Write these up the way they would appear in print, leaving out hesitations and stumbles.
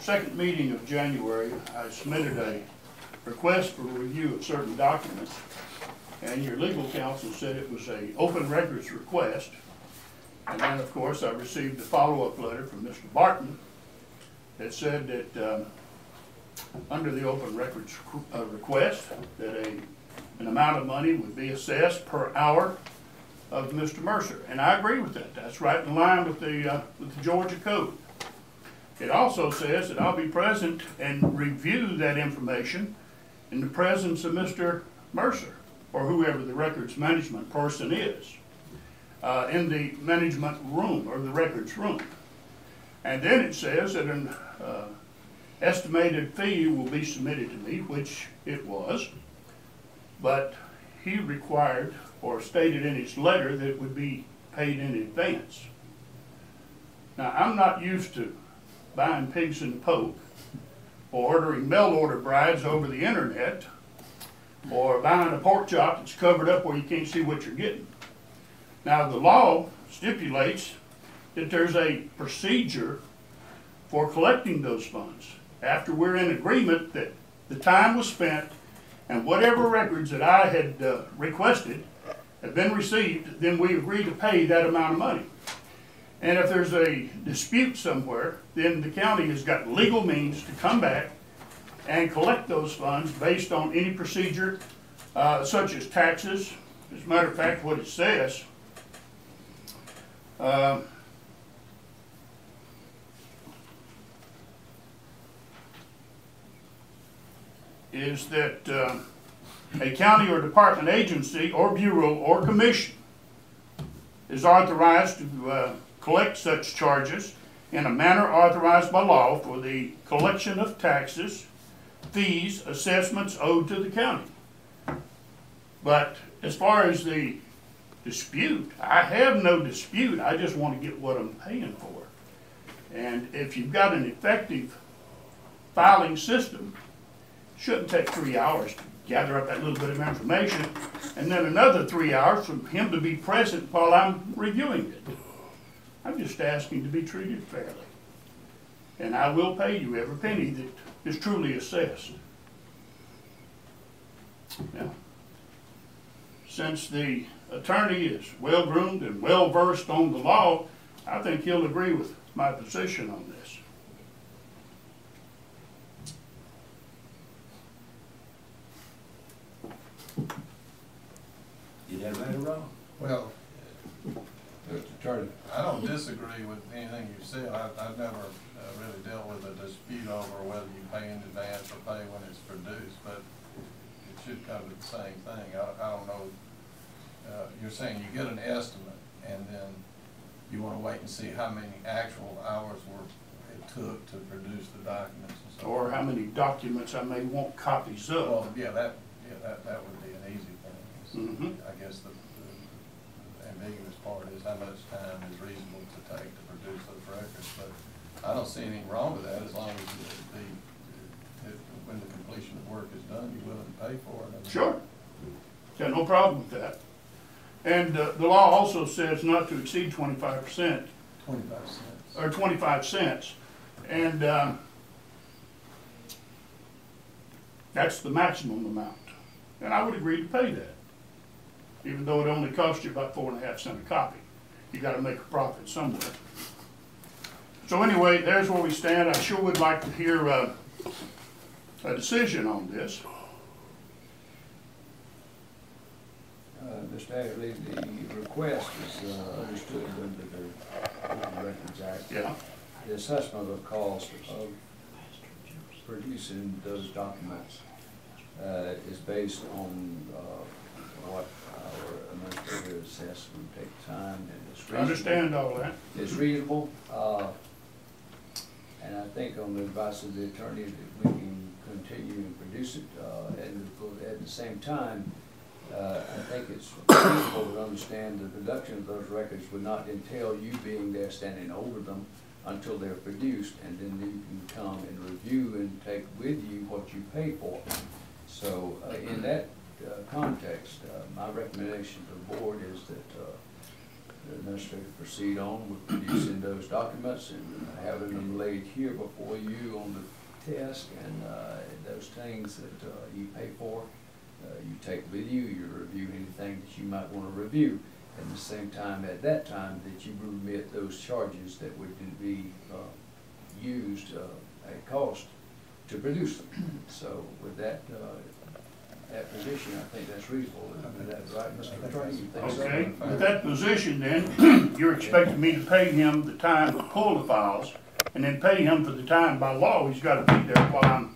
Second meeting of January, I submitted a request for review of certain documents, and your legal counsel said it was a open records request. And then, of course, I received a follow-up letter from Mr. Barton that said that under the open records request, that an amount of money would be assessed per hour of Mr. Mercer. And I agree with that. That's right in line with the Georgia Code. It also says that I'll be present and review that information in the presence of Mr. Mercer, or whoever the records management person is, in the management room, or the records room. And then it says that an estimated fee will be submitted to me, which it was, but he required or stated in his letter that it would be paid in advance. Now, I'm not used to buying pigs in the poke, or ordering mail order brides over the internet, or buying a pork chop that's covered up where you can't see what you're getting. Now, the law stipulates that there's a procedure for collecting those funds. After we're in agreement that the time was spent and whatever records that I had requested have been received, then we agree to pay that amount of money. And if there's a dispute somewhere, then the county has got legal means to come back and collect those funds based on any procedure such as taxes. As a matter of fact, what it says is that a county or department agency or bureau or commission is authorized to collect such charges in a manner authorized by law for the collection of taxes, fees, assessments owed to the county. But as far as the dispute, I have no dispute. I just want to get what I'm paying for. And if you've got an effective filing system, it shouldn't take 3 hours to gather up that little bit of information, and then another 3 hours for him to be present while I'm reviewing it. I'm just asking to be treated fairly. And I will pay you every penny that is truly assessed. Now, since the attorney is well-groomed and well-versed on the law, I think he'll agree with my position on this. You that right or wrong? Well, Charlie. I don't disagree with anything you said. I've never really dealt with a dispute over whether you pay in advance or pay when it's produced, but it should come to the same thing. I don't know. You're saying you get an estimate and then you want to wait and see how many actual hours it took to produce the documents and so or how many documents I may want copies of. Well, yeah, that would be an easy thing. I guess the ambiguous part is how much time is reasonable to take to produce those records. But I don't see anything wrong with that as long as when the completion of work is done, you're willing to pay for it. Sure. Got no problem with that. And the law also says not to exceed 25%. 25 cents. Or 25 cents. And that's the maximum amount. And I would agree to pay that, even though it only costs you about 4.5 cents a copy. You got to make a profit somewhere. So anyway, there's where we stand. I sure would like to hear a decision on this. Mr. Adderley, the request is understood under the Open Records Act. Yeah. The assessment of cost of producing those documents is based on what our administrator assessed would take time, and it's reasonable. I understand all that. It's reasonable, and I think on the advice of the attorney that we can continue and produce it, and at the same time, I think it's reasonable to understand the production of those records would not entail you being there standing over them until they're produced, and then you can come and review and take with you what you pay for. So in that context, my recommendation to the board is that the administrator proceed on with producing those documents and having them laid here before you on the desk, and those things that you pay for, you take with you, you review anything that you might want to review. At the same time, at that time, that you remit those charges that would be used at cost to produce them. So with that, that position, I think that's reasonable. Is that right, Mr. Attorney? You think so? Okay, with that position then, you're expecting me to pay him the time to pull the files, and then pay him for the time by law he's got to be there while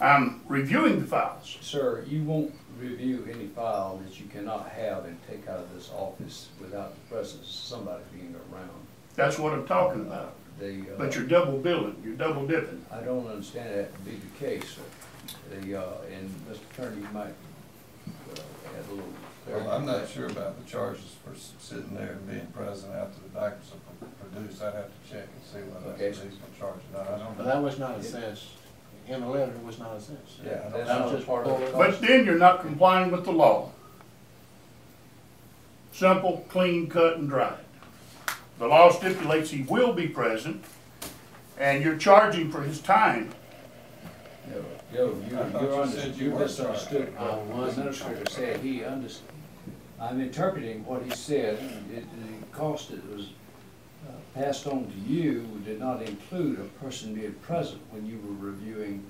I'm reviewing the files. Sir, you won't review any file that you cannot have and take out of this office without the presence of somebody being around. That's what I'm talking about. But you're double billing, you're double dipping. I don't understand that to be the case, sir. And Mr. Attorney, you might add a little. Well, I'm not sure about the charges for sitting there and being present after the documents are produced. I'd have to check and see whether that's a reasonable charge or not. I don't But know. that was not assessed. In the letter, it was not assessed. Yeah, that's not just part of it. But then you're not complying with the law. Simple, clean, cut, and dried. The law stipulates he will be present, and you're charging for his time. You you were misunderstood I what the wasn't. administrator said. He understood. I'm interpreting what he said. The cost that was passed on to you did not include a person being present when you were reviewing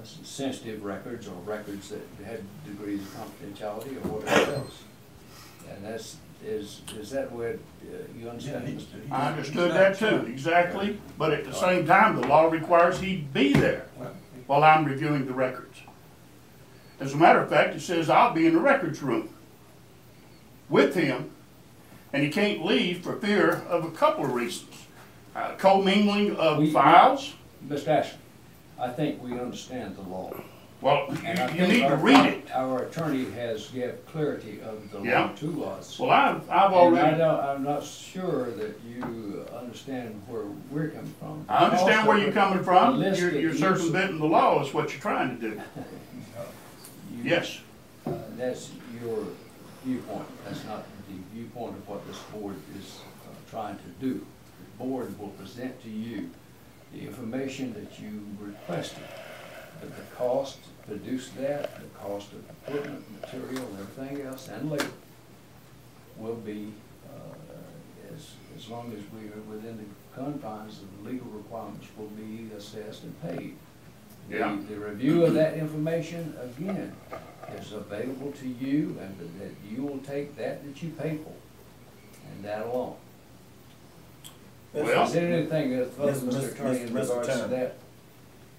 sensitive records or records that had degrees of confidentiality or whatever else. And is that where you understand? I understood that too, exactly, but at the same time, the law requires he be there while I'm reviewing the records. As a matter of fact, it says I'll be in the records room with him, and he can't leave for fear of a couple of reasons. Commingling of files. Mr. Ashton, I think we understand the law. Well, And I you think need to read it. Our attorney has given clarity of the law to us. Well, I've And already, I'm not sure that you understand where we're coming from. I understand where you're coming from. list that You're you- circumventing the law is what you're trying to do. You- Yes. That's your viewpoint. That's not the viewpoint of what this board is trying to do. The board will present to you the information that you requested. But the cost to produce that, the cost of equipment, material, and everything else, and labor will be, as long as we are within the confines of the legal requirements, will be assessed and paid. Yeah. The review of that information, again, is available to you, and that you will take that you pay for, and that alone. Well, Is there anything that, Mr. Mr. Attorney, in Mr. regards to Attorney. that?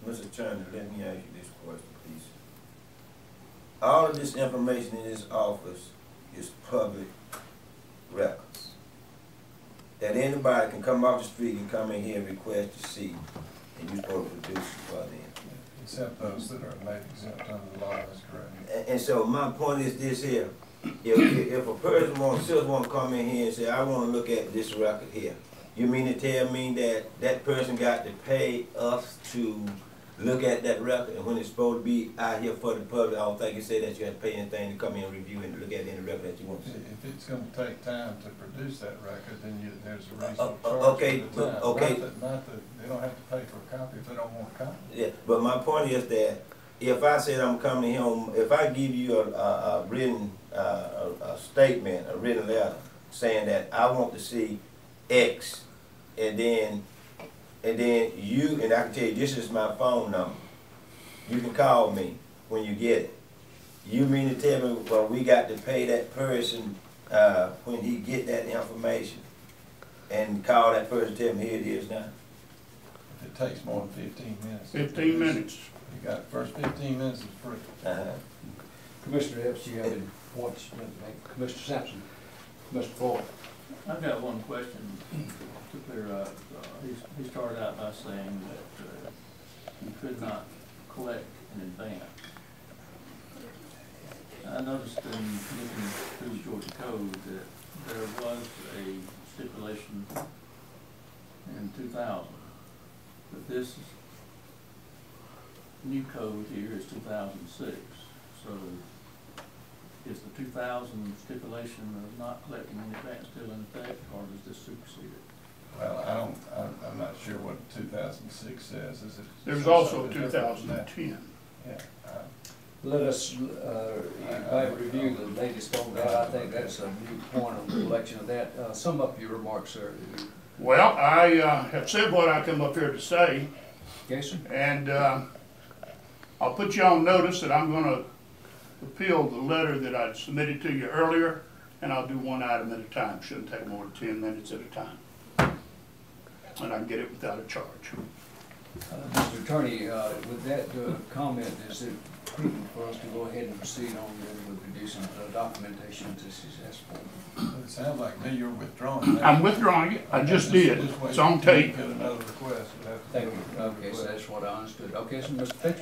Mr. Attorney, let me ask you this question, please. All of this information in this office is public records. That anybody can come off the street and come in here and request to see, and you're supposed to produce it for them. Except those that are made exempt under the law, that's correct. And so my point is this here, if a person still want to come in here and say, I want to look at this record here, you mean to tell me that that person got to pay us to look at that record, and when it's supposed to be out here for the public, I don't think it said that you have to pay anything to come in and review and look at any record that you want to see. If it's gonna take time to produce that record, then there's a reasonable okay, charge for the time. but- okay. Not that, they don't have to pay for a copy if they don't want a copy. Yeah, but my point is that if I said I'm coming here, if I give you a written a statement, a written letter saying that I want to see X, and then you, and I can tell you this is my phone number. You can call me when you get it. You mean to tell me, well, we got to pay that person when he get that information, and call that person, tell him here it is now? If it takes more than 15 minutes. to 15 produce it, minutes. You got, first 15 minutes is free. Commissioner Epps, you have any points you want to make? Commissioner Sampson, Mr. Floyd. I've got one question to clear up. He started out by saying that you could not collect in advance. I noticed in looking through the Georgia Code that there was a stipulation in 2000, but this new code here is 2006. So is the 2000 stipulation of not collecting in advance still in effect, or does this supersede it? Well, I'm not sure what 2006 says, is it? There's also something different than that? 2010. Yeah, Let us, everybody review the latest on that. I think that's a new point on the collection of that. Sum up your remarks, sir. Well, I have said what I come up here to say, Okay, sir? and I'll put you on notice that I'm gonna appeal the letter that I submitted to you earlier, and I'll do one item at a time. Shouldn't take more than 10 minutes at a time. And I can get it without a charge. Mr. Attorney, with that comment, is it prudent for us to go ahead and proceed on with producing documentation as this is asked for? It sounds like to me you're withdrawing that. I'm withdrawing it. I just did. wait It's on tape. Get another request. We'd have to Thank go you. with another Okay, so request. that's what I understood. Okay, so Mr. Fitch?